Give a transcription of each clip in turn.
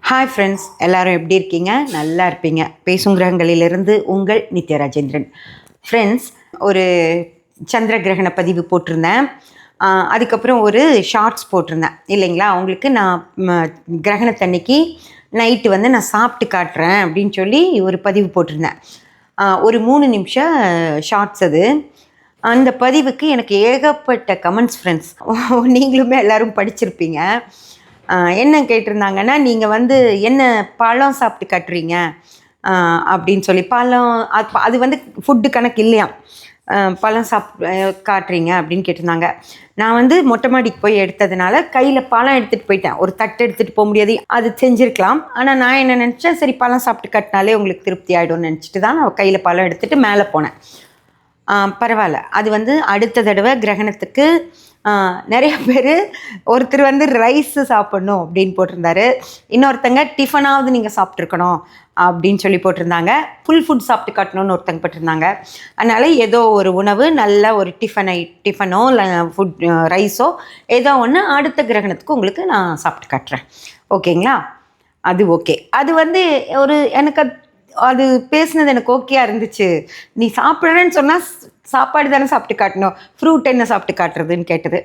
Hi friends, எல்லோரும் எப்படி இருக்கீங்க? நல்லா இருப்பீங்க. பேசும் கிரகங்களிலிருந்து உங்கள் நித்யா ராஜேந்திரன். ஃப்ரெண்ட்ஸ், ஒரு சந்திர கிரகண பதிவு போட்டிருந்தேன். அதுக்கப்புறம் ஒரு ஷார்ட்ஸ் போட்டிருந்தேன் இல்லைங்களா? அவங்களுக்கு நான் கிரகணத்தன்னைக்கு நைட்டு வந்து நான் சாப்பிட்டு காட்டுறேன் அப்படின்னு சொல்லி ஒரு பதிவு போட்டிருந்தேன். ஒரு 3 நிமிஷம் ஷார்ட்ஸ் அது. அந்த பதிவுக்கு எனக்கு ஏகப்பட்ட கமெண்ட்ஸ் ஃப்ரெண்ட்ஸ். நீங்களுமே எல்லோரும் படிச்சிருப்பீங்க. என்ன கேட்டிருந்தாங்கன்னா, நீங்கள் வந்து என்ன பழம் சாப்பிட்டு காட்டுறீங்க அப்படின்னு சொல்லி. பழம் அது வந்து ஃபுட்டு கணக்கு இல்லையாம். பழம் காட்டுறீங்க அப்படின்னு கேட்டிருந்தாங்க. நான் வந்து மொட்டை மாடிக்கு போய் எடுத்ததுனால கையில் பழம் எடுத்துகிட்டு போயிட்டேன். ஒரு தட்டு எடுத்துகிட்டு போக முடியாது, அது செஞ்சுருக்கலாம். ஆனால் நான் என்ன நினச்சேன், சரி பழம் சாப்பிட்டு காட்டினாலே உங்களுக்கு திருப்தி ஆகிடும்னு நினச்சிட்டு தான் நான் கையில் பழம் எடுத்துகிட்டு மேலே போனேன். பரவாயில்ல. அது வந்து அடுத்த தடவை கிரகணத்துக்கு நிறைய பேர், ஒருத்தர் வந்து ரைஸு சாப்பிட்ணும் அப்படின்னு போட்டிருந்தாரு. இன்னொருத்தங்க டிஃபனாவது நீங்கள் சாப்பிட்ருக்கணும் அப்படின்னு சொல்லி போட்டிருந்தாங்க. ஃபுல் ஃபுட் சாப்பிட்டு காட்டணும்னு ஒருத்தங்க போட்டிருந்தாங்க. அதனால் ஏதோ ஒரு உணவு, நல்ல ஒரு டிஃபனோ இல்லை ரைஸோ ஏதோ ஒன்று அடுத்த கிரகணத்துக்கு உங்களுக்கு நான் சாப்பிட்டு காட்டுறேன். ஓகேங்களா? அது ஓகே. அது வந்து எனக்கு அது பேசுனது எனக்கு ஓகேயா இருந்துச்சு. நீ சாப்பிட்றேன்னு சொன்னால் சாப்பாடு தானே சாப்பிட்டு காட்டணும், ஃப்ரூட் என்ன சாப்பிட்டு காட்டுறதுன்னு கேட்டது.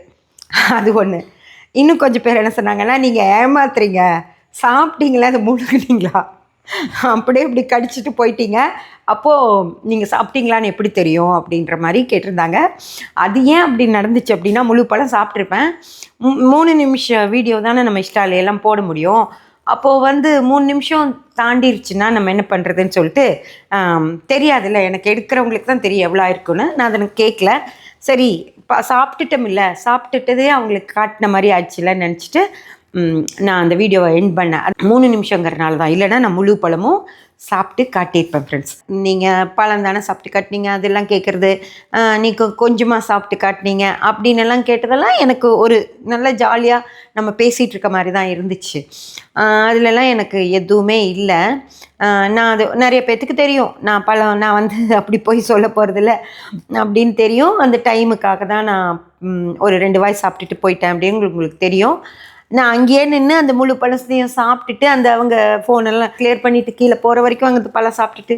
அது ஒன்று. இன்னும் கொஞ்சம் பேர் என்ன சொன்னாங்கன்னா, நீங்கள் ஏமாத்துறீங்க, சாப்பிட்டீங்களா, அதை முழுங்குனீங்களா, அப்படியே இப்படி கடிச்சிட்டு போயிட்டீங்க, அப்போது நீங்கள் சாப்பிட்டீங்களான்னு எப்படி தெரியும் அப்படின்ற மாதிரி கேட்டிருந்தாங்க. அது ஏன் அப்படி நடந்துச்சு அப்படின்னா, முழு பழம் சாப்பிட்ருப்பேன். 3 நிமிஷம் வீடியோ தானே நம்ம இன்ஸ்டாலையெல்லாம் போட முடியும். அப்போது வந்து 3 நிமிஷம் தாண்டிருச்சுன்னா நம்ம என்ன பண்ணுறதுன்னு சொல்லிட்டு, தெரியாதுல்ல, எனக்கு எடுக்கிறவங்களுக்கு தான் தெரியும் எவ்வளோ ஆயிருக்குன்னு. நான் அதை கேட்கல. சரி சாப்பிட்டுட்டோமில்ல, சாப்பிட்டுட்டதே அவங்களுக்கு காட்டின மாதிரி ஆயிடுச்சுலன்னு நினச்சிட்டு நான் அந்த வீடியோவை எண்ட் பண்ணேன். 3 நிமிஷங்கிறனால தான். இல்லைனா நான் முழு பழமும் சாப்பிட்டு காட்டியிருப்பேன் ஃப்ரெண்ட்ஸ். நீங்கள் பழம் தானே சாப்பிட்டு காட்டினீங்க அதெல்லாம் கேட்குறது, நீங்கள் கொஞ்சமாக சாப்பிட்டு காட்டினீங்க அப்படின்னு எல்லாம் கேட்டதெல்லாம் எனக்கு ஒரு நல்ல ஜாலியாக நம்ம பேசிகிட்டு இருக்க மாதிரி தான் இருந்துச்சு. அதிலெல்லாம் எனக்கு எதுவுமே இல்லை. நான் அது நிறைய பேர்த்துக்கு தெரியும், நான் வந்து அப்படி போய் சொல்ல போகிறதில்ல அப்படின்னு தெரியும். அந்த டைமுக்காக தான் நான் ஒரு 2 வாய் சாப்பிட்டுட்டு போயிட்டேன் அப்படின்னு உங்களுக்கு தெரியும். நான் அங்கேயே நின்று அந்த முழு பழத்தையும் சாப்பிட்டுட்டு, அவங்க ஃபோனெல்லாம் கிளியர் பண்ணிவிட்டு கீழே போகிற வரைக்கும் அங்கே பழம் சாப்பிட்டுட்டு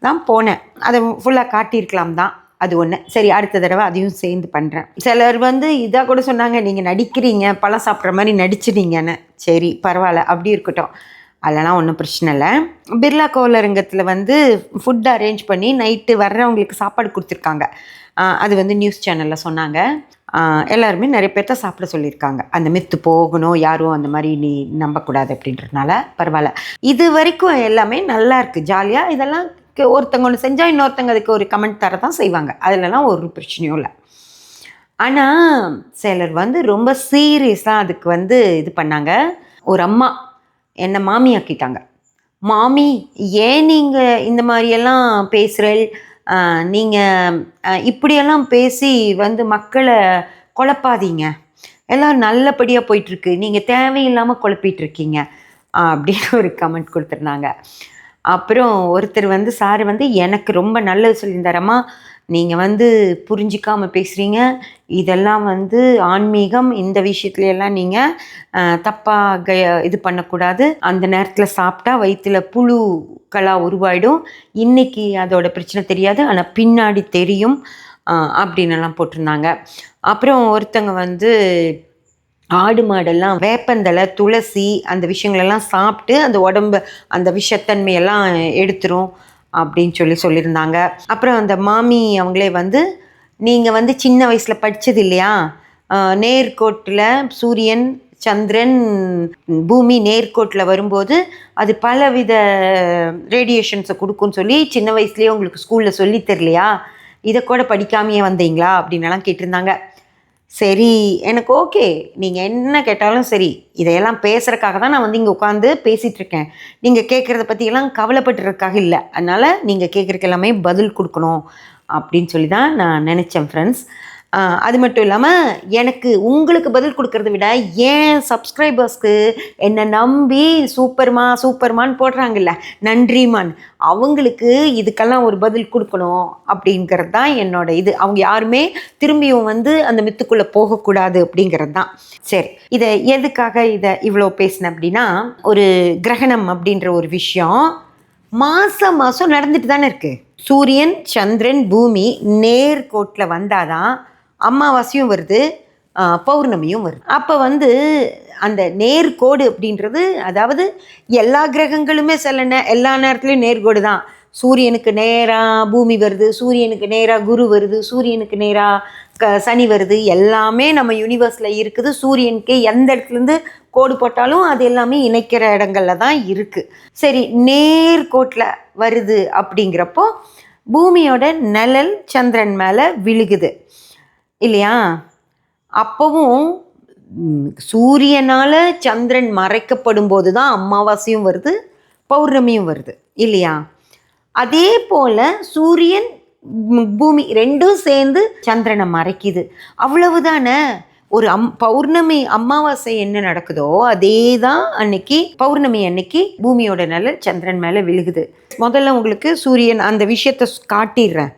தான் போனேன். அதை ஃபுல்லாக காட்டியிருக்கலாம் தான். அது ஒன்று. சரி, அடுத்த தடவை அதையும் சேர்ந்து பண்ணுறேன். சிலர் வந்து இதாக கூட சொன்னாங்க, நீங்கள் நடிக்கிறீங்க, பழம் சாப்பிட்ற மாதிரி நடிச்சிட்டீங்கன்னு. சரி பரவாயில்ல, அப்படி இருக்கட்டும், அதெல்லாம் ஒன்றும் பிரச்சனை இல்லை. பிர்லா கோளரங்கத்தில் வந்து ஃபுட் அரேஞ்ச் பண்ணி நைட்டு வர்றவங்களுக்கு சாப்பாடு கொடுத்துருக்காங்க. அது வந்து நியூஸ் சேனலில் சொன்னாங்க. எல்லாருமே நிறைய பேர்த்த சாப்பிட சொல்லியிருக்காங்க. அந்த மித்து போகணும், யாரும் அந்த மாதிரி நீ நம்பக்கூடாது அப்படின்றதுனால பரவாயில்ல. இது வரைக்கும் எல்லாமே நல்லா இருக்குது, ஜாலியாக. இதெல்லாம் ஒருத்தங்க ஒன்று செஞ்சால் இன்னொருத்தங்க அதுக்கு ஒரு கமெண்ட் தர தான் செய்வாங்க. அதிலலாம் ஒரு பிரச்சனையும் இல்லை. ஆனால் சிலர் வந்து ரொம்ப சீரியஸாக அதுக்கு வந்து இது பண்ணாங்க. ஒரு அம்மா என்னை மாமி ஆக்கிட்டாங்க. மாமி, ஏன் நீங்கள் இந்த மாதிரியெல்லாம் பேசுகிறேன், நீங்கள் இப்படியெல்லாம் பேசி வந்து மக்களை குழப்பாதீங்க, எல்லாம் நல்லபடியாக போயிட்டுருக்கு, நீங்கள் தேவையில்லாமல் குழப்பிகிட்ருக்கீங்க அப்படின்னு ஒரு கமெண்ட் கொடுத்துருந்தாங்க. அப்புறம் ஒருத்தர் வந்து சார் வந்து எனக்கு ரொம்ப நல்லது சொல்லியிருந்தாரம்மா, நீங்கள் வந்து புரிஞ்சிக்காமல் பேசுகிறீங்க, இதெல்லாம் வந்து ஆன்மீகம், இந்த விஷயத்துலையெல்லாம் நீங்கள் தப்பாக இது பண்ணக்கூடாது, அந்த நேரத்தில் சாப்பிட்டா வயிற்றில் புழுக்களாக உருவாயிடும், இன்றைக்கி அதோட பிரச்சனை தெரியாது, ஆனால் பின்னாடி தெரியும் அப்படின்னெல்லாம் போட்டிருந்தாங்க. அப்புறம் ஒருத்தங்க வந்து ஆடு மாடெல்லாம் வேப்பந்தலை, துளசி அந்த விஷயங்களெல்லாம் சாப்பிட்டு அந்த உடம்பு அந்த விஷத்தன்மையெல்லாம் எடுத்துரும் அப்படின்னு சொல்லியிருந்தாங்க. அப்புறம் அந்த மாமி அவங்களே வந்து, நீங்கள் வந்து சின்ன வயசில் படித்தது இல்லையா, நேர்கோட்டில் சூரியன் சந்திரன் பூமி நேர்கோட்டில் வரும்போது அது பலவித ரேடியேஷன்ஸை கொடுக்குன்னு சொல்லி சின்ன வயசுலேயே உங்களுக்கு ஸ்கூலில் சொல்லி தரலையா, இதை கூட படிக்காமையே வந்தீங்களா அப்படின்னலாம் கேட்டிருந்தாங்க. சரி, எனக்கு ஓகே, நீங்கள் என்ன கேட்டாலும் சரி, இதையெல்லாம் பேசுகிறக்காக தான் நான் வந்து இங்கே உட்காந்து பேசிகிட்ருக்கேன். நீங்கள் கேட்குறத பற்றியெல்லாம் கவலைப்பட்டுறதுக்காக இல்லை. அதனால் நீங்கள் கேட்குறக்கு எல்லாமே பதில் கொடுக்கணும் அப்படின்னு சொல்லி தான் நான் நினச்சேன் ஃப்ரெண்ட்ஸ். அது மட்டும் இல்லாமல் எனக்கு உங்களுக்கு பதில் கொடுக்கறத விட ஏன் சப்ஸ்கிரைபர்ஸ்க்கு என்னை நம்பி சூப்பர்மான்னு போடுறாங்கல்ல, நன்றிமான், அவங்களுக்கு இதுக்கெல்லாம் ஒரு பதில் கொடுக்கணும் அப்படிங்கிறது தான் என்னோட இது. அவங்க யாருமே திரும்பியும் அந்த மித்துக்குள்ளே போகக்கூடாது அப்படிங்கிறது தான். சரி, இதை எதுக்காக இவ்வளோ பேசினேன் அப்படின்னா, ஒரு கிரகணம் அப்படின்ற ஒரு விஷயம் மாதம் நடந்துட்டு தானே இருக்குது. சூரியன், சந்திரன், பூமி நேர்கோட்டில் வந்தாதான் அமாவாசையும் வருது, பௌர்ணமியும் வருது. அப்போ அந்த நேர்கோடு அப்படின்றது, அதாவது எல்லா கிரகங்களுமே எல்லா நேரத்துலையும் நேர்கோடு தான். சூரியனுக்கு நேராக பூமி வருது, சூரியனுக்கு நேராக குரு வருது, சூரியனுக்கு நேராக சனி வருது, எல்லாமே நம்ம யூனிவர்ஸில் இருக்குது. சூரியனுக்கு எந்த இடத்துலேருந்து கோடு போட்டாலும் அது எல்லாமே இணைக்கிற இடங்கள்ல தான் இருக்குது. சரி, நேர்கோட்டில் வருது அப்படிங்கிறப்போ பூமியோட நிழல் சந்திரன் மேலே விழுகுது இல்லையா? அப்போவும் சூரியனால் சந்திரன் மறைக்கப்படும் போது தான் அமாவாசையும் வருது, பௌர்ணமியும் வருது இல்லையா? அதே போல் சூரியன், பூமி ரெண்டும் சேர்ந்து சந்திரனை மறைக்குது, அவ்வளவுதானே. ஒரு பௌர்ணமி அமாவாசை என்ன நடக்குதோ அதே தான் அன்னைக்கு பௌர்ணமி அன்னைக்கு பூமியோட நிழல் சந்திரன் மேலே விழுகுது. முதல்ல உங்களுக்கு சூரியன் அந்த விஷயத்தை காட்டிடுறேன்.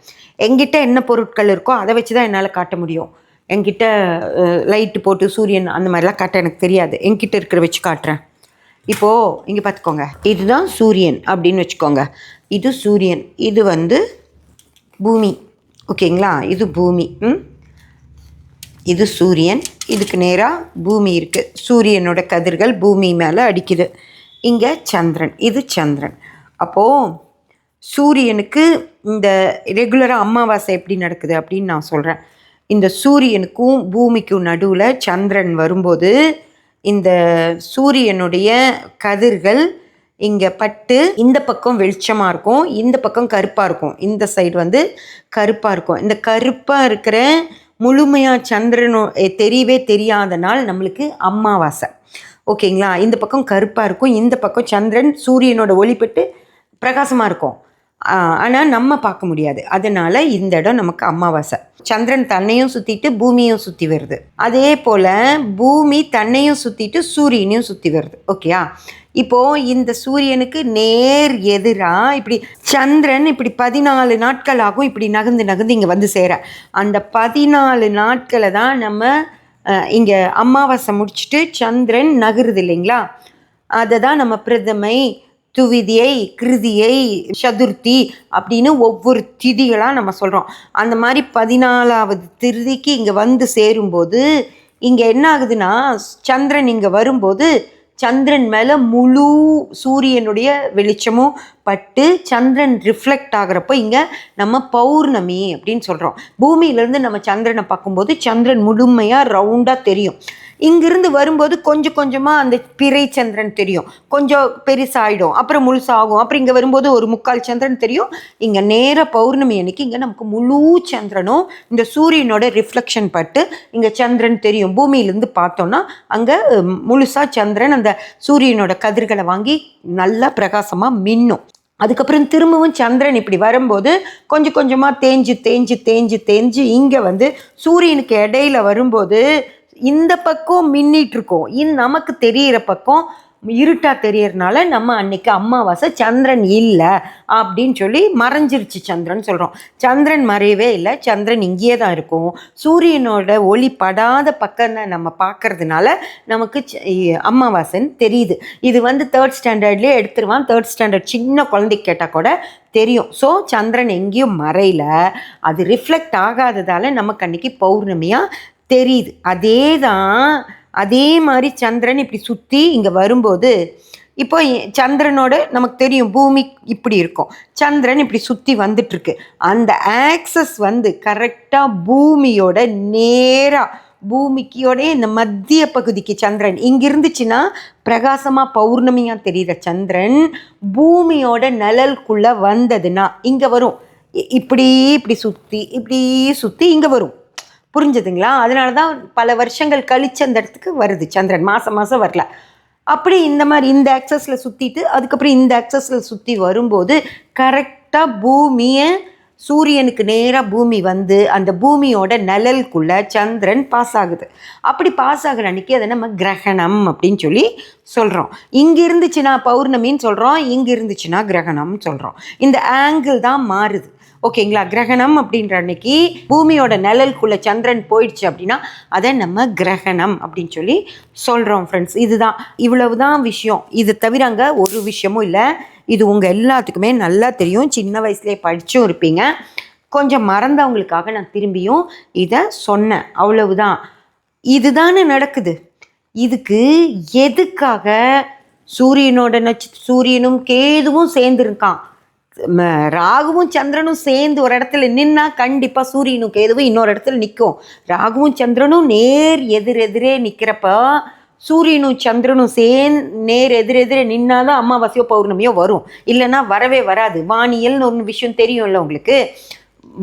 என்கிட்ட என்ன பொருட்கள் இருக்கோ அதை வச்சு தான் என்னால் காட்ட முடியும். என்கிட்ட லைட்டு போட்டு சூரியன் அந்த மாதிரிலாம் காட்ட எனக்கு தெரியாது. என்கிட்ட இருக்கிற வச்சு காட்டுறேன். இப்போது இங்கே பார்த்துக்கோங்க, இதுதான் சூரியன் அப்படின்னு வச்சுக்கோங்க. இது சூரியன், இது பூமி, ஓகேங்களா? இது பூமி, இது சூரியன், இதுக்கு நேராக பூமி இருக்குது. சூரியனோட கதிர்கள் பூமி மேலே அடிக்குது. இங்கே சந்திரன், இது சந்திரன். அப்போது சூரியனுக்கு இந்த ரெகுலராக அமாவாசை எப்படி நடக்குது அப்படின்னு நான் சொல்கிறேன். இந்த சூரியனுக்கும் பூமிக்கும் நடுவில் சந்திரன் வரும்போது இந்த சூரியனுடைய கதிர்கள் இங்கே பட்டு இந்த பக்கம் வெளிச்சமாக இருக்கும், இந்த பக்கம் கருப்பாக இருக்கும். இந்த சைடு கருப்பாக இருக்கும். இந்த கருப்பாக இருக்கிற முழுமையாக சந்திரனோ தெரியவே தெரியாத நாள் நம்மளுக்கு அமாவாசை, ஓகேங்களா? இந்த பக்கம் கருப்பாக இருக்கும், இந்த பக்கம் சந்திரன் சூரியனோட ஒளிப்பட்டு பிரகாசமாக இருக்கும். ஆனால் நம்ம பார்க்க முடியாது. அதனால் இந்த இடம் நமக்கு அமாவாசை. சந்திரன் தன்னையும் சுற்றிட்டு பூமியும் சுற்றி வருது. அதே போல் பூமி தன்னையும் சுற்றிட்டு சூரியனையும் சுற்றி வருது, ஓகேயா? இப்போது இந்த சூரியனுக்கு நேர் எதிராக இப்படி சந்திரன் இப்படி 14 நாட்கள் ஆகும் இப்படி நகர்ந்து இங்கே சேர. அந்த 14 நாட்களை தான் நம்ம இங்கே அமாவாசை முடிச்சுட்டு சந்திரன் நகருது இல்லைங்களா? அதை தான் நம்ம பிரதமை, துவிதியை, கிருதியை, சதுர்த்தி அப்படின்னு ஒவ்வொரு திதிகளாக நம்ம சொல்கிறோம். அந்த மாதிரி 14வது திருதிக்கு இங்கே சேரும்போது இங்கே என்ன ஆகுதுன்னா, சந்திரன் இங்கே வரும்போது சந்திரன் மேலே முழு சூரியனுடைய வெளிச்சமும் பட்டு சந்திரன் ரிஃப்ளெக்ட் ஆகிறப்போ இங்கே நம்ம பௌர்ணமி அப்படின்னு சொல்கிறோம். பூமியிலேருந்து நம்ம சந்திரனை பார்க்கும்போது சந்திரன் முழுமையாக ரவுண்டாக தெரியும். இங்கிருந்து வரும்போது கொஞ்சம் கொஞ்சமாக அந்த பிறை சந்திரன் தெரியும், கொஞ்சம் பெருசாகிடும், அப்புறம் முழுசாகும். அப்புறம் இங்கே வரும்போது ஒரு முக்கால் சந்திரன் தெரியும். இங்கே நேராக பௌர்ணமி அன்னைக்கு இங்கே நமக்கு முழு சந்திரனும் இந்த சூரியனோட ரிஃப்ளெக்ஷன் பட்டு இங்கே சந்திரன் தெரியும். பூமியிலேருந்து பார்த்தோன்னா அங்கே முழுசாக சந்திரன் அந்த சூரியனோட கதிர்களை வாங்கி நல்லா பிரகாசமாக மின்னும். அதுக்கப்புறம் திரும்பவும் சந்திரன் இப்படி வரும்போது கொஞ்சம் கொஞ்சமாக தேஞ்சு இங்கே சூரியனுக்கு இடையில வரும்போது இந்த பக்கம் மின்னிட்டு இருக்கோம், நமக்கு தெரிகிற பக்கம் இருட்டாக தெரியறதுனால நம்ம அன்னைக்கு அமாவாசை சந்திரன் இல்லை அப்படின்னு சொல்லி மறைஞ்சிருச்சு சந்திரன் சொல்கிறோம். சந்திரன் மறையவே இல்லை, சந்திரன் இங்கேயே தான் இருக்கும். சூரியனோட ஒளி படாத பக்கம் நம்ம பார்க்கறதுனால நமக்கு அமாவாசைன்னு தெரியுது. இது 3rd ஸ்டாண்டர்ட்லேயே எடுத்துருவான். 3rd ஸ்டாண்டர்ட் சின்ன குழந்தைக்கு கேட்டால் கூட தெரியும். ஸோ சந்திரன் எங்கேயும் மறையல, அது ரிஃப்ளெக்ட் ஆகாததால் நமக்கு அன்னைக்கு பௌர்ணமியாக தெரியுது. அதே மாதிரி சந்திரன் இப்படி சுற்றி இங்கே வரும்போது இப்போ சந்திரனோட நமக்கு தெரியும் பூமி இப்படி இருக்கும், சந்திரன் இப்படி சுற்றி வந்துட்டுருக்கு. அந்த ஆக்சஸ் கரெக்டாக பூமியோட நேராக பூமிக்கோட இந்த மத்திய பகுதிக்கு சந்திரன் இங்கே இருந்துச்சுன்னா பிரகாசமாக பௌர்ணமியாக தெரிகிற சந்திரன் பூமியோட நிழலுக்குள்ளே வந்ததுன்னா இங்கே வரும். இப்படி சுற்றி இங்கே வரும். புரிஞ்சுதுங்களா? அதனால தான் பல வருஷங்கள் கழிச்சு அந்த இடத்துக்கு வருது சந்திரன், மாதம் வரல. அப்படி இந்த மாதிரி இந்த ஆக்சஸில் சுற்றிட்டு அதுக்கப்புறம் இந்த ஆக்சஸில் சுற்றி வரும்போது கரெக்டாக பூமியை சூரியனுக்கு நேராக பூமி வந்து அந்த பூமியோட நிழலுக்குள்ள சந்திரன் பாஸ் ஆகுது. அப்படி பாஸ் ஆகிற அன்றைக்கி அதை நம்ம கிரகணம் அப்படின்னு சொல்லி சொல்கிறோம். இங்கே இருந்துச்சுன்னா பௌர்ணமின்னு சொல்கிறோம், இங்கே இருந்துச்சுன்னா கிரகணம்னு சொல்கிறோம். இந்த ஆங்கிள் தான் மாறுது. ஓகேங்களா? கிரகணம் அப்படின்ற அன்னைக்கு பூமியோட நிழலுக்குள்ள சந்திரன் போயிடுச்சு அப்படின்னா அதை நம்ம கிரகணம் அப்படின்னு சொல்லி சொல்கிறோம் ஃப்ரெண்ட்ஸ். இதுதான், இவ்வளவு தான் விஷயம். இது தவிர அங்கே ஒரு விஷயமும் இல்லை. இது உங்கள் எல்லாத்துக்குமே நல்லா தெரியும், சின்ன வயசுலேயே படித்தும் இருப்பீங்க. கொஞ்சம் மறந்தவங்களுக்காக நான் திரும்பியும் இதை சொன்னேன், அவ்வளவுதான். இதுதானே நடக்குது. இதுக்கு எதுக்காக சூரியனோட சூரியனும் கேதுவும் சேர்ந்துருக்கான், ராகுவும் சந்திரனும் சேர்ந்து ஒரு இடத்துல நின்னா கண்டிப்பாக சூரியனும் கேதுவும் இன்னொரு இடத்துல நிற்கும். ராகுவும் சந்திரனும் நேர் எதிரெதிரே நிற்கிறப்ப சூரியனும் சந்திரனும் நேர் எதிரெதிரே நின்னாதான் அமாவாசையோ பௌர்ணமியோ வரும், இல்லைன்னா வரவே வராது. வானியல்னு ஒன்று விஷயம் தெரியும்ல உங்களுக்கு,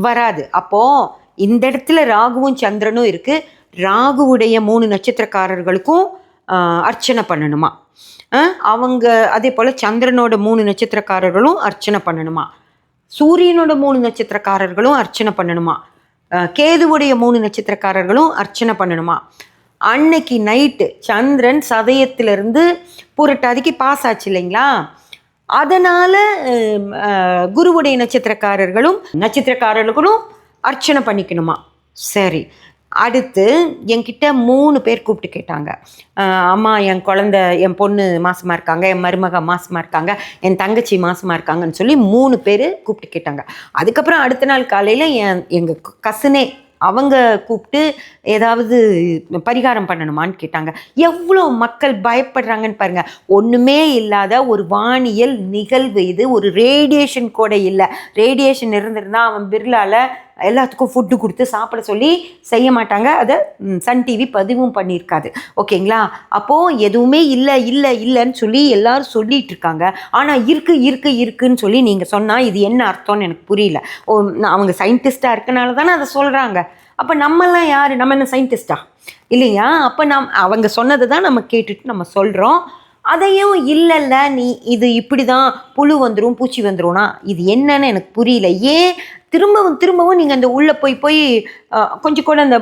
வராது. அப்போது இந்த இடத்துல ராகுவும் சந்திரனும் இருக்குது. ராகுவுடைய 3 நட்சத்திரக்காரர்களுக்கும் அர்ச்சனை பண்ணணுமா, அவங்க அதே போல் சந்திரனோட 3 நட்சத்திரக்காரர்களும் அர்ச்சனை பண்ணணுமா, சூரியனோட 3 நட்சத்திரக்காரர்களும் அர்ச்சனை பண்ணணுமா, கேதுவுடைய 3 நட்சத்திரக்காரர்களும் அர்ச்சனை பண்ணணுமா. அன்னைக்கு நைட்டு சந்திரன் சதயத்திலிருந்து புரட்டாதிக்கு பாஸ் ஆச்சு இல்லைங்களா, அதனால் குருவுடைய நட்சத்திரக்காரர்களும் அர்ச்சனை பண்ணிக்கணுமா. சரி, அடுத்து என்கிட்ட 3 பேர் கூப்பிட்டு கேட்டாங்க, அம்மா என் குழந்தை, என் பொண்ணு மாசமாக இருக்காங்க, என் மருமக மாசமாக இருக்காங்க, என் தங்கச்சி மாசமாக இருக்காங்கன்னு சொல்லி 3 பேர் கூப்பிட்டு கேட்டாங்க. அதுக்கப்புறம் அடுத்த நாள் காலையில் எங்கள் கசினே அவங்க கூப்பிட்டு ஏதாவது பரிகாரம் பண்ணணுமான்னு கேட்டாங்க. எவ்வளோ மக்கள் பயப்படுறாங்கன்னு பாருங்கள். ஒன்றுமே இல்லாத ஒரு வானியல் நிகழ்வு இது, ஒரு ரேடியேஷன் கூட இல்லை. ரேடியேஷன் இருந்திருந்தால் அவன் பிர்லாவில் எல்லாத்துக்கும் ஃபுட்டு கொடுத்து சாப்பிட சொல்லி செய்ய மாட்டாங்க, அதை சன் டிவி பதிவும் பண்ணியிருக்காது. ஓகேங்களா? அப்போது எதுவுமே இல்லைன்னு சொல்லி எல்லோரும் சொல்லிகிட்டு இருக்காங்க. ஆனால் இருக்குன்னு சொல்லி நீங்கள் சொன்னால் இது என்ன அர்த்தம்னு எனக்கு புரியல. அவங்க சயின்டிஸ்டாக இருக்கனால தானே அதை சொல்கிறாங்க. அப்போ நம்மெல்லாம் யார்? நம்ம என்ன சயின்டிஸ்டா இல்லையா? அப்போ அவங்க சொன்னதை தான் நம்ம கேட்டுட்டு நம்ம சொல்கிறோம். அதையும் இல்லைல்ல நீ இது இப்படி தான் புழு வந்துடும் பூச்சி வந்துடும்னா இது என்னன்னு எனக்கு புரியல. ஏன் திரும்பவும் நீங்கள் அந்த உள்ளே போய் கொஞ்சம் கூட அந்த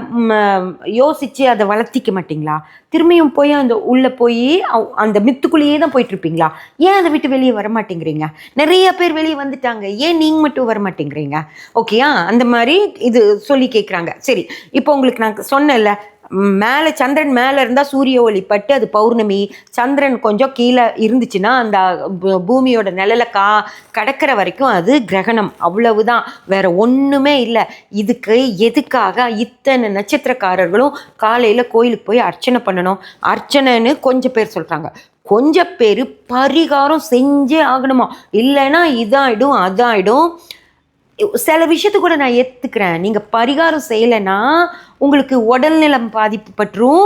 யோசித்து அதை வளர்த்திக்க மாட்டிங்களா? திரும்பியும் போய் அந்த உள்ளே போய் அந்த மித்துக்குள்ளேயே தான் போயிட்டுருப்பீங்களா? ஏன் அதை விட்டு வெளியே வர மாட்டேங்கிறீங்க? நிறைய பேர் வெளியே வந்துட்டாங்க, ஏன் நீங்கள் மட்டும் வர மாட்டேங்கிறீங்க? ஓகேயா? அந்த மாதிரி இது சொல்லி கேட்குறாங்க. சரி, இப்போ உங்களுக்கு நான் சொன்னேன்ல, மேலே சந்திரன் மேலே இருந்தால் சூரிய ஒளி பட்டு அது பௌர்ணமி, சந்திரன் கொஞ்சம் கீழே இருந்துச்சுன்னா அந்த பூமியோட நிழலை கடக்கிற வரைக்கும் அது கிரகணம், அவ்வளவுதான், வேற ஒன்றுமே இல்லை. இதுக்கு எதுக்காக இத்தனை நட்சத்திரக்காரர்களும் காலையில் கோயிலுக்கு போய் அர்ச்சனை பண்ணணும்? அர்ச்சனைன்னு கொஞ்சம் பேர் சொல்கிறாங்க, கொஞ்சம் பேர் பரிகாரம் செஞ்சே ஆகணுமா, இல்லைன்னா இதாகிடும் அதாகிடும். சில விஷயத்து கூட நான் ஏற்றுக்கிறேன், நீங்கள் பரிகாரம் செய்யலைன்னா உங்களுக்கு உடல்நலம் பாதிப்பு பற்றும்,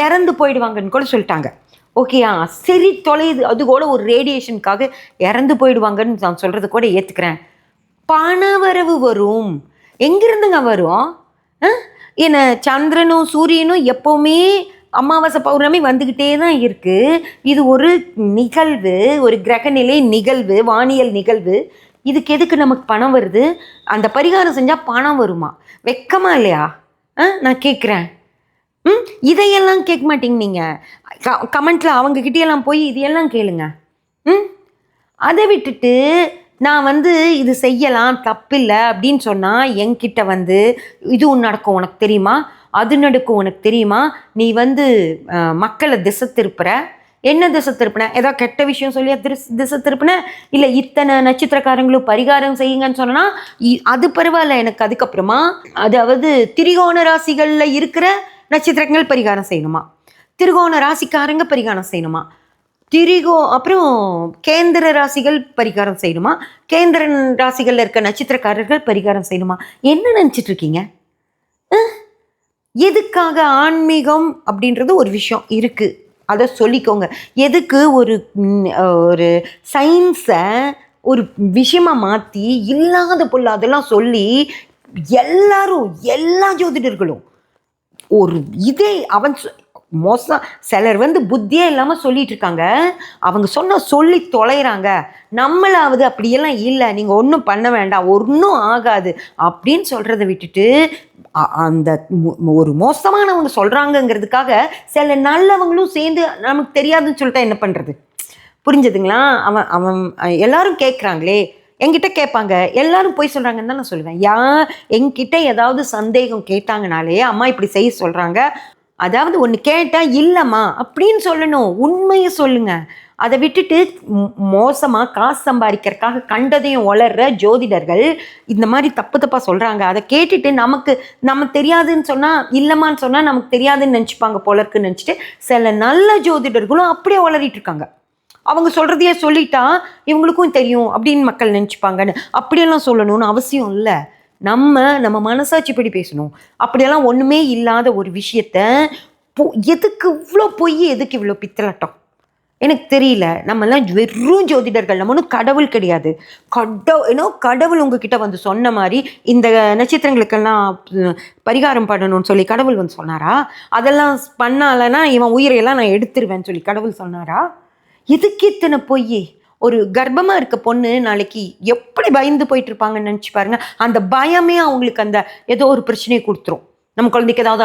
இறந்து போயிடுவாங்கன்னு கூட சொல்லிட்டாங்க. ஓகேயா? சரி, தொலையுது, அது கூட ஒரு ரேடியேஷனுக்காக இறந்து போயிடுவாங்கன்னு நான் சொல்கிறது கூட ஏற்றுக்கிறேன். பணவரவு வரும், எங்கிருந்துங்க வரும்? ஏன்னா சந்திரனும் சூரியனும் எப்போவுமே அமாவாசை பௌர்ணமி வந்துக்கிட்டே தான் இருக்குது. இது ஒரு நிகழ்வு, ஒரு கிரகநிலை நிகழ்வு, வானியல் நிகழ்வு. இதுக்கு எதுக்கு நமக்கு பணம் வருது? அந்த பரிகாரம் செஞ்சால் பணம் வருமா? வெக்கமா இல்லையா? நான் கேட்குறேன். இதையெல்லாம் கேட்க மாட்டீங்க நீங்கள். கமெண்ட்டில் அவங்கக்கிட்டையெல்லாம் போய் இதையெல்லாம் கேளுங்க. அதை விட்டுட்டு நான் இது செய்யலாம் தப்பில்லை அப்படின்னு சொன்னால் என்கிட்ட இதுவும் நடக்கும் உனக்கு தெரியுமா, அது நடக்கும் உனக்கு தெரியுமா, நீ மக்களை திசை திருப்புற, என்ன திசை திருப்பின? ஏதோ கெட்ட விஷயம் சொல்லியா திசை திருப்பின? இல்லை இத்தனை நட்சத்திரக்காரங்களும் பரிகாரம் செய்யுங்கன்னு சொன்னால் அது பரவாயில்ல எனக்கு. அதுக்கப்புறமா அதாவது திரிகோண ராசிகளில் இருக்கிற நட்சத்திரங்கள் பரிகாரம் செய்யணுமா, திரிகோண ராசிக்காரங்க பரிகாரம் செய்யணுமா, அப்புறம் கேந்திர ராசிகள் பரிகாரம் செய்யணுமா, கேந்திர ராசிகளில் இருக்க நட்சத்திரக்காரர்கள் பரிகாரம் செய்யணுமா? என்ன நினச்சிட்டு இருக்கீங்க? எதுக்காக? ஆன்மீகம் அப்படின்றது ஒரு விஷயம் இருக்குது, அதை சொல்லிக்கோங்க. எதுக்கு ஒரு சயின்ஸை ஒரு விஷயமாக மாற்றி இல்லாத பொல்லாதெல்லாம் சொல்லி எல்லாரும் எல்லா ஜோதிடர்களும் ஒரு இதே மோசம். சிலர் புத்தியே இல்லாமல் சொல்லிட்டு இருக்காங்க. அவங்க சொல்லி தொலைகிறாங்க. நம்மளாவது அப்படியெல்லாம் இல்லை, நீங்கள் ஒன்றும் பண்ண வேண்டாம், ஒன்றும் ஆகாது அப்படின்னு சொல்கிறத விட்டுட்டு அந்த ஒரு மோசமானவங்க சொல்கிறாங்கங்கிறதுக்காக சில நல்லவங்களும் சேர்ந்து நமக்கு தெரியாதுன்னு சொல்லிட்டா என்ன பண்ணுறது? புரிஞ்சதுங்களா? அவன் அவன் எல்லாரும் கேட்குறாங்களே, என்கிட்ட கேட்பாங்க, எல்லாரும் போய் சொல்கிறாங்கன்னு தான் நான் சொல்லுவேன். என்கிட்ட ஏதாவது சந்தேகம் கேட்டாங்கனாலே, அம்மா இப்படி செய்ய சொல்கிறாங்க, அதாவது ஒன்று கேட்டால் இல்லைம்மா அப்படின்னு சொல்லணும், உண்மையை சொல்லுங்க. அதை விட்டுட்டு மோசமாக காசு சம்பாதிக்கிறதுக்காக கண்டதையும் வளர்ற ஜோதிடர்கள் இந்த மாதிரி தப்பாக சொல்கிறாங்க. அதை கேட்டுட்டு நம்ம தெரியாதுன்னு சொன்னால், இல்லைம்மான்னு சொன்னால் நமக்கு தெரியாதுன்னு நினச்சிப்பாங்க போல இருக்குன்னு நினச்சிட்டு சில நல்ல ஜோதிடர்களும் அப்படியே வளரிட்டு இருக்காங்க. அவங்க சொல்கிறதையே சொல்லிட்டா இவங்களுக்கும் தெரியும் அப்படின்னு மக்கள் நினச்சிப்பாங்கன்னு. அப்படியெல்லாம் சொல்லணும்னு அவசியம் இல்லை. நம்ம மனசாட்சிப்படி பேசணும். அப்படியெல்லாம் ஒன்றுமே இல்லாத ஒரு விஷயத்த எதுக்கு இவ்வளோ பொய், எதுக்கு இவ்வளோ பித்தலாட்டம் எனக்கு தெரியல. நம்மெல்லாம் வெறும் ஜோதிடர்கள், நம்ம ஒன்றும் கடவுள் கிடையாது. கடவுள் உங்ககிட்ட சொன்ன மாதிரி இந்த நட்சத்திரங்களுக்கெல்லாம் பரிகாரம் பண்ணணும்னு சொல்லி கடவுள் சொன்னாரா? அதெல்லாம் பண்ணாலன்னா இவன் உயிரையெல்லாம் நான் எடுத்துருவேன்னு சொல்லி கடவுள் சொன்னாரா? எதுக்கு இத்தனை பொய்? ஒரு கர்ப்பமாக இருக்க பொண்ணு நாளைக்கு எப்படி பயந்து போயிட்டு இருப்பாங்கன்னு நினச்சி பாருங்க. அந்த பயமே அவங்களுக்கு அந்த ஏதோ ஒரு பிரச்சனையை கொடுத்துரும். நம்ம குழந்தைக்கு ஏதாவது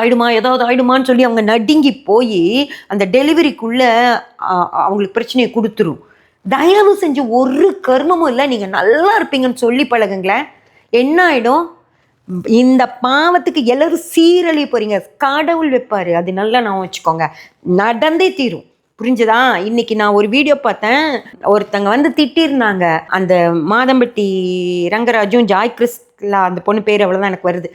ஆயிடுமான்னு சொல்லி அவங்க நடுங்கி போய் அந்த டெலிவரிக்குள்ளே அவங்களுக்கு பிரச்சனையை கொடுத்துரும். தயவு செஞ்சு ஒரு கர்மமும் இல்லை, நீங்கள் நல்லா இருப்பீங்கன்னு சொல்லி பழகுங்களேன். என்ன ஆகிடும்? இந்த பாவத்துக்கு எல்லாரும் சீரழி போகிறீங்க. கடவுள் வைப்பார், அது நல்லா நான் வச்சுக்கோங்க, நடந்தே தீரும். புரிஞ்சுதா? இன்னைக்கு நான் ஒரு வீடியோ பார்த்தேன். ஒருத்தங்க திட்டிருந்தாங்க. அந்த மாதம்பட்டி ரங்கராஜும் ஜாய் கிறிஸ்லா, அந்த பொண்ணு பேர் அவ்வளோதான் எனக்கு வருது,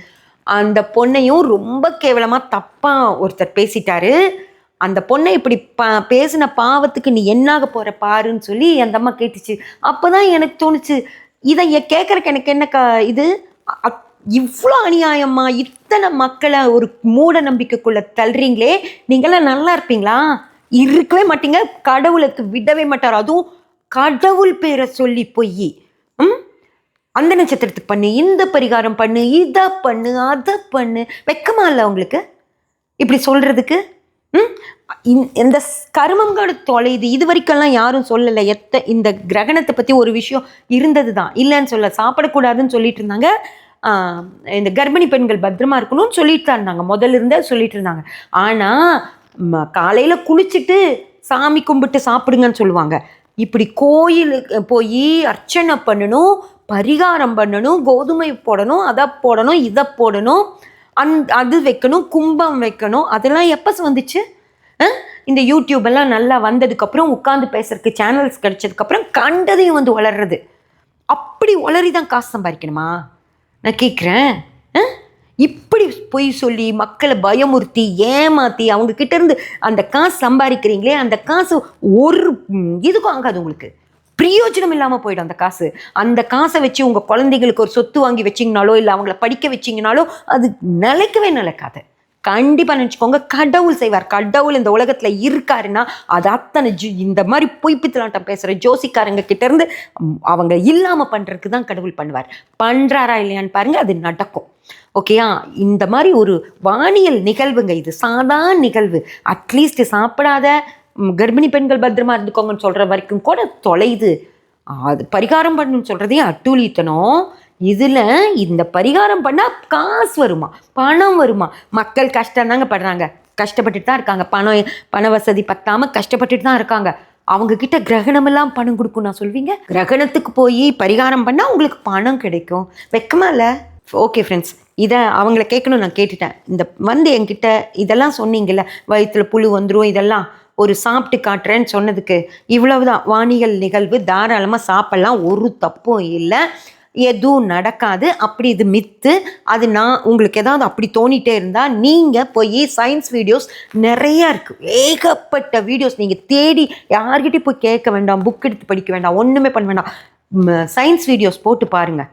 அந்த பொண்ணையும் ரொம்ப கேவலமாக தப்பாக ஒருத்தர் பேசிட்டாரு. அந்த பொண்ணை இப்படி பேசின பாவத்துக்கு நீ என்னாக போகிற பாருன்னு சொல்லி அந்த அம்மா கேட்டுச்சு. அப்போ தான் எனக்கு தோணுச்சு, இதை கேட்குறக்கு எனக்கு என்ன இது இவ்வளோ அநியாயமா? இத்தனை மக்களை ஒரு மூட நம்பிக்கைக்குள்ளே தள்ளுறீங்களே, நீங்களாம் நல்லா இருப்பீங்களா? இருக்கவே மாட்டீங்க. கடவுளுக்கு விடவே மாட்டார். அதுவும் கடவுள் பேரை சொல்லி போய் அந்த நட்சத்திரத்துக்கு பண்ணு, இந்த பரிகாரம் பண்ணு, இதை பண்ணு, அதை பண்ணு. வெக்கமா இல்லை உங்களுக்கு இப்படி சொல்றதுக்கு? இந்த கர்மங்கள் தொலைது. இது வரைக்கெல்லாம் யாரும் சொல்லலை. இந்த கிரகணத்தை பற்றி ஒரு விஷயம் இருந்தது தான், இல்லைன்னு சொல்ல. சாப்பிடக்கூடாதுன்னு சொல்லிட்டு இருந்தாங்க. இந்த கர்ப்பிணி பெண்கள் பத்திரமா இருக்கணும்னு சொல்லிட்டு தான் இருந்தாங்க, முதல்ல இருந்தே சொல்லிட்டு இருந்தாங்க. ஆனால் காலையில் குளிச்சுட்டு சாமி கும்பிட்டு சாப்பிடுங்கன்னு சொல்லுவாங்க. இப்படி கோயிலுக்கு போய் அர்ச்சனை பண்ணணும், பரிகாரம் பண்ணணும், கோதுமை போடணும், அதை போடணும், இதை போடணும், அது வைக்கணும், கும்பம் வைக்கணும். அதெல்லாம் எப்போ வந்துச்சு? இந்த யூடியூபெல்லாம் நல்லா வந்ததுக்கப்புறம், உட்காந்து பேசுறதுக்கு சேனல்ஸ் கிடைச்சதுக்கப்புறம் கண்டதையும் வளர்றது. அப்படி வளரி தான் காசு சம்பாதிக்கணுமா? நான் கேட்குறேன். இப்படி பொய் சொல்லி மக்களை பயமுறுத்தி ஏமாற்றி அவங்க கிட்ட இருந்து அந்த காசு சம்பாதிக்கிறீங்களே, அந்த காசு ஒரு இதுக்கும் ஆகாது. உங்களுக்கு பிரயோஜனம் இல்லாமல் போயிடும் அந்த காசு. அந்த காசை வச்சு உங்கள் குழந்தைகளுக்கு ஒரு சொத்து வாங்கி வச்சிங்கனாலோ, இல்லை அவங்கள படிக்க வச்சிங்கனாலோ அது நிலைக்கவே நிலைக்காது. கண்டிப்பாக நினச்சிக்கோங்க, கடவுள் செய்வார். கடவுள் இந்த உலகத்தில் இருக்காருன்னா அது அத்தனை இந்த மாதிரி பொய்ப்பித்தலாட்டம் பேசுகிற ஜோசிக்காரங்க கிட்டேருந்து அவங்க இல்லாமல் பண்ணுறதுக்கு தான் கடவுள் பண்ணுவார். பண்ணுறாரா இல்லையான்னு பாருங்கள், அது நடக்கும். ஓகேயா? இந்த மாதிரி ஒரு வானியல் நிகழ்வுங்க, இது சாதாரண நிகழ்வு. அட்லீஸ்ட் சாப்பிடாத கர்ப்பிணி பெண்கள் பத்திரமா இருந்துக்கோங்கன்னு சொல்கிற வரைக்கும் கூட தொலைது. அது பரிகாரம் பண்ணணும்னு சொல்கிறதையும் அட்டூழித்தனம். இதில் இந்த பரிகாரம் பண்ணால் காசு வருமா, பணம் வருமா? மக்கள் கஷ்டம் தாங்க படுறாங்க, கஷ்டப்பட்டுட்டு தான் இருக்காங்க. பண வசதி பத்தாமல் கஷ்டப்பட்டுட்டு தான் இருக்காங்க. அவங்கக்கிட்ட கிரகணமெல்லாம் பணம் கொடுக்கும் நான் சொல்வீங்க? கிரகணத்துக்கு போய் பரிகாரம் பண்ணால் உங்களுக்கு பணம் கிடைக்கும். வெக்கமா இல்லை? ஓகே ஃப்ரெண்ட்ஸ், இதை அவங்கள கேட்கணும், நான் கேட்டுட்டேன். இந்த என்கிட்ட இதெல்லாம் சொன்னீங்கல்ல, வயிற்றுல புழு வந்துடும், இதெல்லாம் ஒரு சாப்பிட்டு காட்டுறேன்னு சொன்னதுக்கு இவ்வளவுதான். வானியல் நிகழ்வு, தாராளமாக சாப்பிட்லாம், ஒரு தப்பும் இல்லை, எதுவும் நடக்காது. அப்படி இது மித்து. அது நான் உங்களுக்கு ஏதாவது அப்படி தோணிகிட்டே இருந்தால் நீங்கள் போய் சயின்ஸ் வீடியோஸ் நிறையா இருக்குது, ஏகப்பட்ட வீடியோஸ். நீங்கள் தேடி யார்கிட்டையும் போய் கேட்க வேண்டாம், புக் எடுத்து படிக்க வேண்டாம், ஒன்றுமே பண்ண வேண்டாம். சயின்ஸ் வீடியோஸ் போட்டு பாருங்கள்.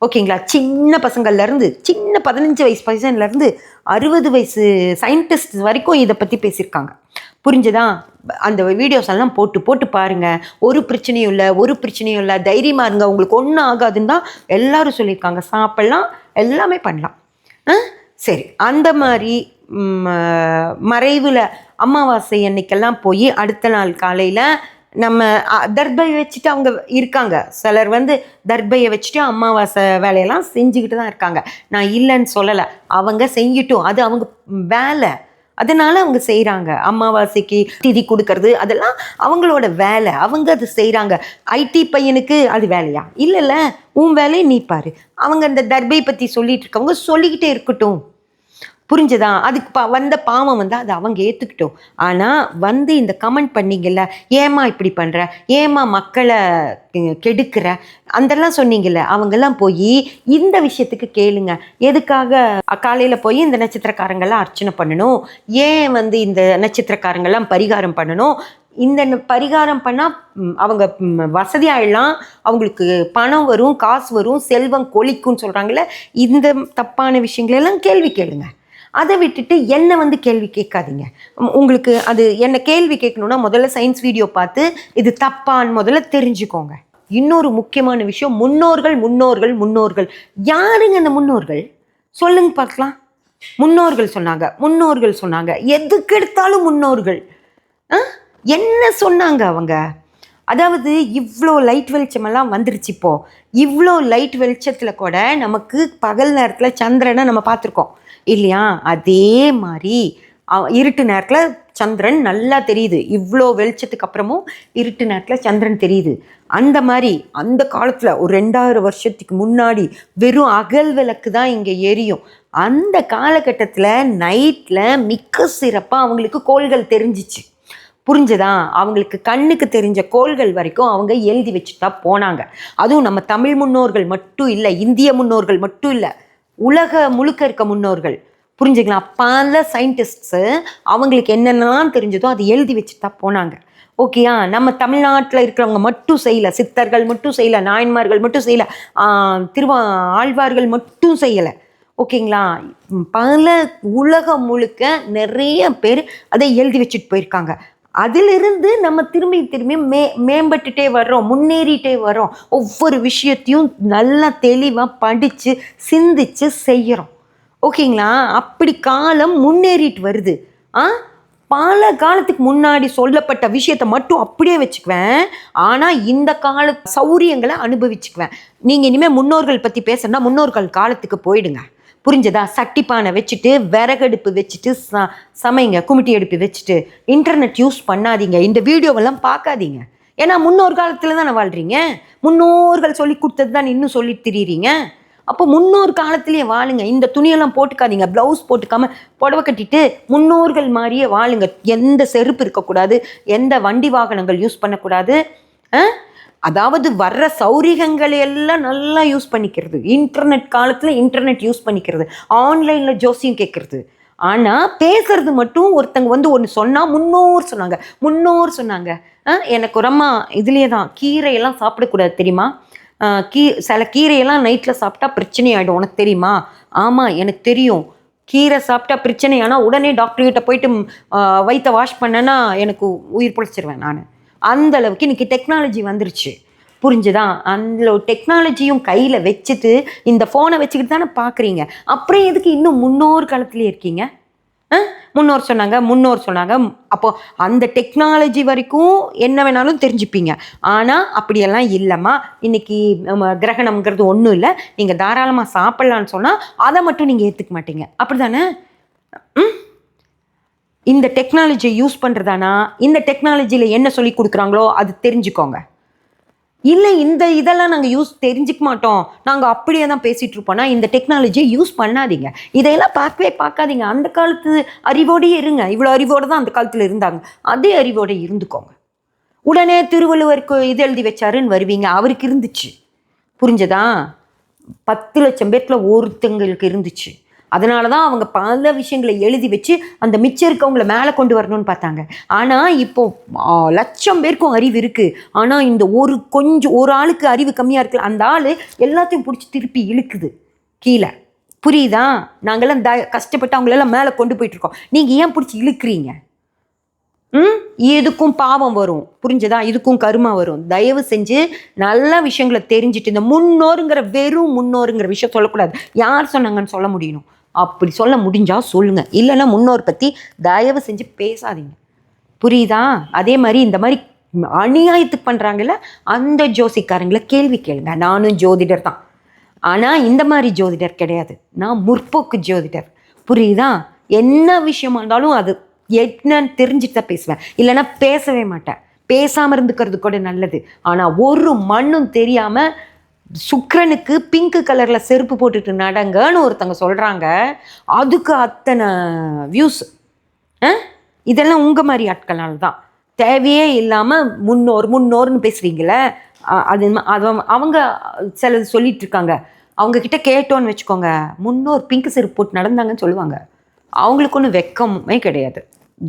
ஓகேங்களா? சின்ன பசங்கள்லேருந்து, சின்ன 15 வயசு பைசன்லேருந்து 60 வயசு சயின்டிஸ்ட் வரைக்கும் இதை பற்றி பேசியிருக்காங்க. புரிஞ்சுதா? அந்த வீடியோஸ் எல்லாம் போட்டு பாருங்கள். ஒரு பிரச்சனையும் இல்லை, தைரியமாக இருங்க, உங்களுக்கு ஒன்றும் ஆகாதுன்னு தான் எல்லாரும் சொல்லியிருக்காங்க. சாப்பிட்லாம், எல்லாமே பண்ணலாம். சரி, அந்த மாதிரி மறைவில் அமாவாசை அன்னைக்கெல்லாம் போய் அடுத்த நாள் காலையில் நம்ம தர்பையை வச்சுட்டு அவங்க இருக்காங்க. சிலர் வந்து தர்பையை வச்சுட்டு அமாவாசை வேலையெல்லாம் செஞ்சுக்கிட்டு தான் இருக்காங்க. நான் இல்லைன்னு சொல்லலை, அவங்க செய்யட்டும், அது அவங்க வேலை, அதனால அவங்க செய்கிறாங்க. அமாவாசைக்கு திதி கொடுக்கறது அதெல்லாம் அவங்களோட வேலை, அவங்க அது செய்கிறாங்க. ஐடி பையனுக்கு அது வேலையா? இல்லைல்ல, உன் வேலையை நீ பாரு. அவங்க அந்த தர்பை பற்றி சொல்லிட்டு இருக்கவங்க சொல்லிக்கிட்டே இருக்கட்டும். புரிஞ்சுதா? அதுக்கு வந்த பாவம் வந்து அதை அவங்க ஏற்றுக்கிட்டோம். ஆனால் வந்து இந்த கமெண்ட் பண்ணிங்கல்ல, ஏமா இப்படி பண்ணுற, ஏமா மக்களை கெடுக்கிற, அதெல்லாம் சொன்னீங்கல்ல, அவங்கெல்லாம் போய் இந்த விஷயத்துக்கு கேளுங்க. எதுக்காக காலையில் போய் இந்த நட்சத்திரக்காரங்கெல்லாம் அர்ச்சனை பண்ணணும், ஏன் வந்து இந்த நட்சத்திரக்காரங்கெல்லாம் பரிகாரம் பண்ணணும், இந்த பரிகாரம் பண்ணால் அவங்க வசதியாகிடலாம், அவங்களுக்கு பணம் வரும், காசு வரும், செல்வம் கொளிக்கும்னு சொல்கிறாங்களே, இந்த தப்பான விஷயங்களெல்லாம் கேள்வி கேளுங்க. அதை விட்டுட்டு என்னை வந்து கேள்வி கேட்காதீங்க. உங்களுக்கு அது என்ன கேள்வி கேட்கணுன்னா முதல்ல சயின்ஸ் வீடியோ பார்த்து இது தப்பான்னு முதல்ல தெரிஞ்சுக்கோங்க. இன்னொரு முக்கியமான விஷயம், முன்னோர்கள் முன்னோர்கள் முன்னோர்கள். யாருங்க அந்த முன்னோர்கள்? சொல்லுங்க பார்க்கலாம். முன்னோர்கள் சொன்னாங்க, முன்னோர்கள் சொன்னாங்க, எதுக்கு எடுத்தாலும் முன்னோர்கள். என்ன சொன்னாங்க அவங்க? அதாவது இவ்வளோ லைட் வெளிச்சமெல்லாம் வந்துருச்சு. இப்போது இவ்வளோ லைட் வெளிச்சத்தில் கூட நமக்கு பகல் நேரத்தில் சந்திரனை நம்ம பார்த்துருக்கோம் இல்லையா? அதே மாதிரி இருட்டு நேரத்தில் சந்திரன் நல்லா தெரியுது. இவ்வளோ வெளிச்சத்துக்கு அப்புறமும் இருட்டு நேரத்தில் சந்திரன் தெரியுது. அந்த மாதிரி அந்த காலத்தில் ஒரு 2000 வருஷத்துக்கு முன்னாடி வெறும் அகல் விளக்கு தான் இங்கே எரியும். அந்த காலகட்டத்தில் நைட்டில் மிக்க சிறப்பாக அவங்களுக்கு கோள்கள் தெரிஞ்சிச்சு. புரிஞ்சதா? அவங்களுக்கு கண்ணுக்கு தெரிஞ்ச கோள்கள் வரைக்கும் அவங்க எழுதி வச்சுட்டு தான் போனாங்க. அதுவும் நம்ம தமிழ் முன்னோர்கள் மட்டும் இல்லை, இந்திய முன்னோர்கள் மட்டும் இல்லை, உலக முழுக்க இருக்க முன்னோர்கள். புரிஞ்சுக்கலாம்? பல சயின்டிஸ்ட்ஸு அவங்களுக்கு என்னென்னலாம் தெரிஞ்சதோ அது எழுதி வச்சுட்டு தான் போனாங்க. ஓகேயா? நம்ம தமிழ்நாட்டில் இருக்கிறவங்க மட்டும் செய்யலை, சித்தர்கள் மட்டும் செய்யலை, நாயன்மார்கள் மட்டும் செய்யலை, ஆழ்வார்கள் மட்டும் செய்யலை. ஓகேங்களா? பல உலகம் முழுக்க நிறைய பேர் அதை எழுதி வச்சுட்டு போயிருக்காங்க. அதிலிருந்து நம்ம திரும்பி மேம்பட்டுட்டே வர்றோம், முன்னேறிட்டே வர்றோம். ஒவ்வொரு விஷயத்தையும் நல்லா தெளிவாக படித்து சிந்திச்சு செய்கிறோம். ஓகேங்களா? அப்படி காலம் முன்னேறிட்டு வருது. பல காலத்துக்கு முன்னாடி சொல்லப்பட்ட விஷயத்தை மட்டும் அப்படியே வச்சுக்குவேன், ஆனால் இந்த கால சௌரியங்களை அனுபவிச்சுக்குவேன். நீங்கள் இனிமேல் முன்னோர்கள் பற்றி பேசுனா முன்னோர்கள் காலத்துக்கு போயிடுங்க. புரிஞ்சதா? சட்டிப்பானை வச்சுட்டு விறகடுப்பு வச்சுட்டு சமைங்க, குமிட்டி அடுப்பு வச்சுட்டு இன்டர்நெட் யூஸ் பண்ணாதீங்க, இந்த வீடியோவெல்லாம் பார்க்காதீங்க. ஏன்னா முன்னோர் காலத்தில் தானே வாழ்கிறீங்க, முன்னோர்கள் சொல்லி கொடுத்தது தான் இன்னும் சொல்லி திரியிறீங்க. அப்போ முன்னோர் காலத்திலேயே வாழுங்க. இந்த துணியெல்லாம் போட்டுக்காதீங்க, ப்ளவுஸ் போட்டுக்காமல் புடவை கட்டிட்டு முன்னோர்கள் மாதிரியே வாழுங்க. எந்த செருப்பு இருக்கக்கூடாது, எந்த வண்டி வாகனங்கள் யூஸ் பண்ணக்கூடாது. அதாவது வர்ற சௌரியங்களை எல்லாம் நல்லா யூஸ் பண்ணிக்கிறது. இன்டர்நெட் காலத்தில் இன்டர்நெட் யூஸ் பண்ணிக்கிறது, ஆன்லைனில் ஜோசியம் கேட்குறது. ஆனால் பேசுறது மட்டும் ஒருத்தங்க வந்து ஒன்று சொன்னால் முன்னோர் சொன்னாங்க, முன்னோர் சொன்னாங்க. எனக்கு ஒரு அம்மா இதுலேயே தான் கீரையெல்லாம் சாப்பிடக்கூடாது தெரியுமா? சில கீரையெல்லாம் நைட்டில் சாப்பிட்டா பிரச்சனை ஆகிடும், உனக்கு தெரியுமா? ஆமாம், எனக்கு தெரியும். கீரை சாப்பிட்டா பிரச்சனை, ஆனால் உடனே டாக்டர்கிட்ட போயிட்டு வயிற்றை வாஷ் பண்ணேன்னா எனக்கு உயிர் பிழைச்சிருவேன் நான். அந்த அளவுக்கு இன்றைக்கி டெக்னாலஜி வந்துருச்சு. புரிஞ்சுதா? அந்த டெக்னாலஜியும் கையில் வச்சுட்டு இந்த ஃபோனை வச்சுக்கிட்டு தானே பார்க்குறீங்க. அப்புறம் எதுக்கு இன்னும் முன்னோர் காலத்துலேயே இருக்கீங்க? முன்னோர் சொன்னாங்க, முன்னோர் சொன்னாங்க. அப்போது அந்த டெக்னாலஜி வரைக்கும் என்ன வேணாலும் தெரிஞ்சுப்பீங்க. ஆனால் அப்படியெல்லாம் இல்லைம்மா, இன்றைக்கி கிரகணம்ங்கிறது ஒன்றும் இல்லை, நீங்கள் தாராளமாக சாப்பிட்லான்னு சொன்னால் அதை மட்டும் நீங்கள் ஏற்றுக்க மாட்டீங்க. அப்படி தானே? இந்த டெக்னாலஜியை யூஸ் பண்ணுறதானா, இந்த டெக்னாலஜியில் என்ன சொல்லி கொடுக்குறாங்களோ அது தெரிஞ்சுக்கோங்க. இல்லை இந்த இதெல்லாம் நாங்கள் தெரிஞ்சிக்க மாட்டோம், நாங்கள் அப்படியே தான் பேசிகிட்டு இருப்போம்னா இந்த டெக்னாலஜியை யூஸ் பண்ணாதீங்க. இதையெல்லாம் பார்க்காதீங்க. அந்த காலத்து அறிவோடையே இருங்க. இவ்வளோ அறிவோடு தான் அந்த காலத்தில் இருந்தாங்க, அதே அறிவோடு இருந்துக்கோங்க. உடனே திருவள்ளுவருக்கு இது எழுதி வச்சாருன்னு வருவீங்க, அவருக்கு இருந்துச்சு. புரிஞ்சதா? 10 லட்சம் பேர்த்தில் ஒருத்தங்களுக்கு இருந்துச்சு. அதனால தான் அவங்க பல விஷயங்களை எழுதி வச்சு அந்த மிச்சம் இருக்கவங்கள மேலே கொண்டு வரணும்னு பார்த்தாங்க. ஆனால் இப்போது லட்சம் பேருக்கும் அறிவு இருக்குது. ஆனால் இந்த ஒரு ஆளுக்கு அறிவு கம்மியாக இருக்குல்ல, அந்த ஆள் எல்லாத்தையும் பிடிச்சி திருப்பி இழுக்குது கீழே. புரியுதா? நாங்கள்லாம் கஷ்டப்பட்டு அவங்களெல்லாம் மேலே கொண்டு போயிட்டுருக்கோம், நீங்கள் ஏன் பிடிச்சி இழுக்கிறீங்க? இதுக்கும் பாவம் வரும். புரிஞ்சதா? இதுக்கும் கருமா வரும். தயவு செஞ்சு நல்ல விஷயங்களை தெரிஞ்சுட்டு, இந்த முன்னோருங்கிற வெறும் முன்னோருங்கிற விஷயம் சொல்லக்கூடாது. யார் சொன்னாங்கன்னு சொல்ல முடியணும். அப்படி சொல்ல முடிஞ்சால் சொல்லுங்கள், இல்லைன்னா முன்னோர் பற்றி தயவு செஞ்சு பேசாதீங்க. புரியுதா? அதே மாதிரி இந்த மாதிரி அநியாயத்துக்கு பண்ணுறாங்கல்ல அந்த ஜோசிக்காரங்களை கேள்வி கேளுங்க. நானும் ஜோதிடர் தான், ஆனால் இந்த மாதிரி ஜோதிடர் கிடையாது. நான் முற்போக்கு ஜோதிடர். புரியுதா? என்ன விஷயமா இருந்தாலும் அது என்னன்னு தெரிஞ்சுட்டு தான் பேசுவேன், இல்லைன்னா பேசவே மாட்டேன். பேசாமல் இருந்துக்கிறது கூட நல்லது. ஆனால் ஒரு மண்ணும் தெரியாமல் சுக்கிரனுக்கு பிங்க் கலரில் செருப்பு போட்டுட்டு நடங்கன்னு ஒருத்தங்க சொல்கிறாங்க. அதுக்கு அத்தனை வியூஸ். இதெல்லாம் உங்கள் மாதிரி ஆட்கள்னால தான். தேவையே இல்லாமல் முன்னோர்னு பேசுகிறீங்களே, அது அவங்க சிலது சொல்லிட்டு இருக்காங்க. அவங்கக்கிட்ட கேட்டோன்னு வச்சுக்கோங்க, முன்னோர் பிங்க் செருப்பு போட்டு நடந்தாங்கன்னு சொல்லுவாங்க. அவங்களுக்கு ஒன்றும் வெக்கமே கிடையாது,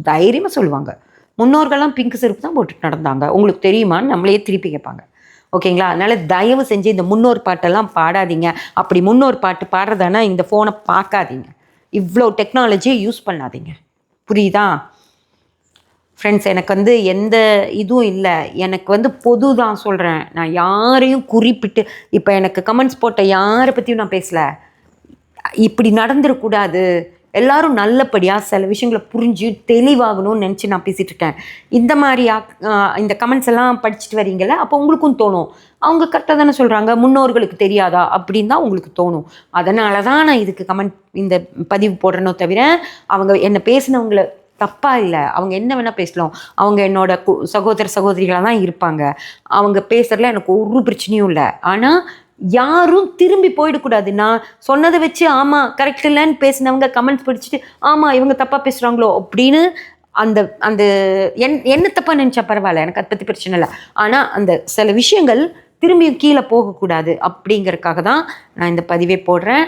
தைரியமாக சொல்லுவாங்க. முன்னோர்கள்லாம் பிங்க் செருப்பு தான் போட்டுட்டு நடந்தாங்க, உங்களுக்கு தெரியுமான்னு நம்மளையே திருப்பி கேட்பாங்க. ஓகேங்களா? அதனால் தயவு செஞ்சு இந்த முன்னோர் பாட்டெல்லாம் பாடாதீங்க. அப்படி முன்னோர் பாட்டு பாடுறதானா இந்த ஃபோனை பார்க்காதீங்க. இவ்வளோ டெக்னாலஜியை யூஸ் பண்ணாதீங்க. புரியுதா ஃப்ரெண்ட்ஸ்? எனக்கு எந்த இதுவும் இல்லை. எனக்கு பொது தான் சொல்கிறேன். நான் யாரையும் குறிப்பிட்டு இப்போ எனக்கு கமெண்ட்ஸ் போட்ட யாரை பற்றியும் நான் பேசலை. இப்படி நடந்துடக்கூடாது, எல்லாரும் நல்லபடியாக சில விஷயங்களை புரிஞ்சு தெளிவாகணும்னு நினச்சி நான் பேசிகிட்டு இருக்கேன். இந்த மாதிரி இந்த கமெண்ட்ஸ் எல்லாம் படிச்சுட்டு வரீங்கள, அப்போ உங்களுக்கும் தோணும், அவங்க கரெக்டாக தானே சொல்கிறாங்க, முன்னோர்களுக்கு தெரியாதா அப்படின்னு தான் உங்களுக்கு தோணும். அதனால தான் நான் இதுக்கு இந்த பதிவு போடுறேனோ தவிர அவங்க என்னை பேசினவங்கள தப்பாக இல்லை. அவங்க என்ன வேணால் பேசலாம், அவங்க என்னோட சகோதரிகளாக தான் இருப்பாங்க. அவங்க பேசுகிறதுல எனக்கு ஒரு பிரச்சனையும் இல்லை. ஆனால் யாரும் திரும்பி போயிடக்கூடாது. நான் சொன்னதை வச்சு ஆமாம் கரெக்ட் இல்லைன்னு பேசினவங்க கமெண்ட்ஸ் படிச்சுட்டு ஆமாம் இவங்க தப்பாக பேசுகிறாங்களோ அப்படின்னு அந்த என்ன தப்பாக நினச்சா பரவாயில்ல, எனக்கு அதை பற்றி பிரச்சனை இல்லை. ஆனால் அந்த சில விஷயங்கள் திரும்பியும் கீழே போகக்கூடாது அப்படிங்கிறதுக்காக தான் நான் இந்த பதிவே போடுறேன்.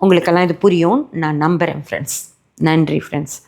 உங்களுக்கெல்லாம் இது புரியும் நான் நம்புகிறேன் ஃப்ரெண்ட்ஸ். நன்றி ஃப்ரெண்ட்ஸ்.